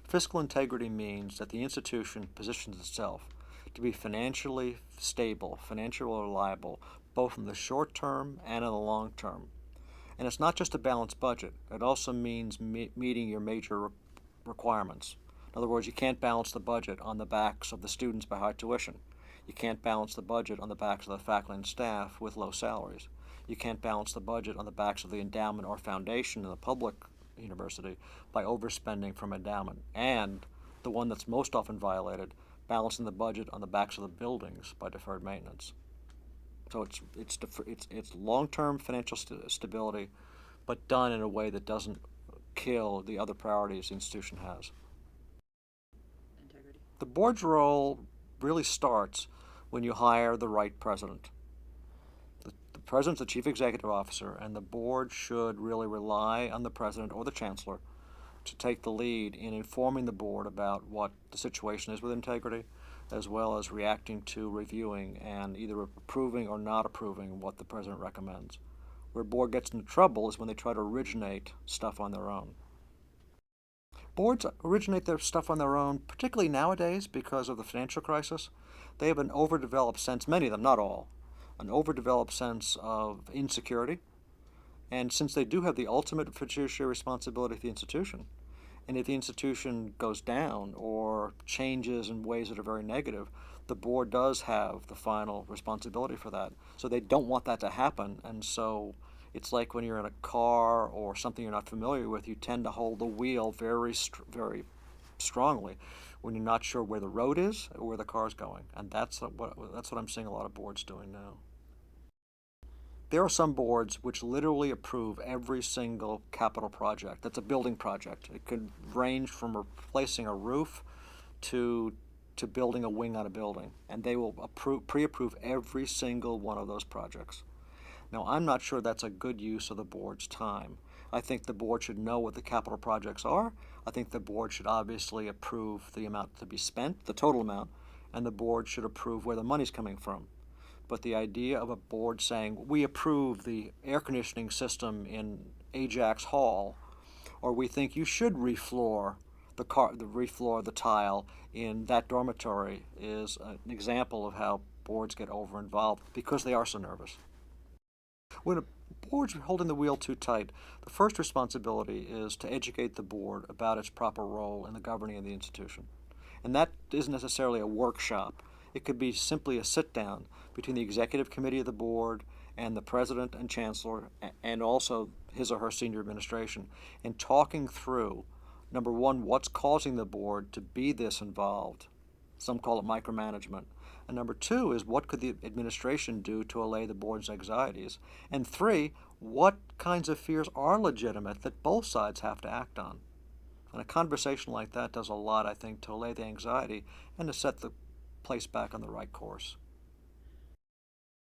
Fiscal integrity means that the institution positions itself to be financially stable, financially reliable, both in the short term and in the long term. And it's not just a balanced budget. It also means meeting your major requirements. In other words, you can't balance the budget on the backs of the students by high tuition. You can't balance the budget on the backs of the faculty and staff with low salaries. You can't balance the budget on the backs of the endowment or foundation in the public university by overspending from endowment. And the one that's most often violated, balancing the budget on the backs of the buildings by deferred maintenance. So it's long-term financial stability, but done in a way that doesn't kill the other priorities the institution has. Integrity. The board's role really starts when you hire the right president. The president's the chief executive officer, and the board should really rely on the president or the chancellor to take the lead in informing the board about what the situation is with integrity, as well as reacting to, reviewing, and either approving or not approving what the president recommends. Where board gets into trouble is when they try to originate stuff on their own. Boards originate their stuff on their own, particularly nowadays because of the financial crisis. They have an overdeveloped sense, many of them, not all, an overdeveloped sense of insecurity. And since they do have the ultimate fiduciary responsibility of the institution, and if the institution goes down or changes in ways that are very negative, the board does have the final responsibility for that. So they don't want that to happen, and so it's like when you're in a car or something you're not familiar with, you tend to hold the wheel very strongly when you're not sure where the road is or where the car's going. And that's what I'm seeing a lot of boards doing now. There are some boards which literally approve every single capital project. That's a building project. It could range from replacing a roof to building a wing on a building, and they will pre-approve every single one of those projects. Now, I'm not sure that's a good use of the board's time. I think the board should know what the capital projects are. I think the board should obviously approve the amount to be spent, the total amount, and the board should approve where the money's coming from. But the idea of a board saying, we approve the air conditioning system in Ajax Hall, or we think you should refloor the tile in that dormitory, is an example of how boards get over-involved because they are so nervous. When a board's holding the wheel too tight, the first responsibility is to educate the board about its proper role in the governing of the institution. And that isn't necessarily a workshop. It could be simply a sit-down between the executive committee of the board and the president and chancellor, and also his or her senior administration, in talking through, number one, what's causing the board to be this involved. Some call it micromanagement. And number two is, what could the administration do to allay the board's anxieties? And three, what kinds of fears are legitimate that both sides have to act on? And a conversation like that does a lot, I think, to allay the anxiety and to set the place back on the right course.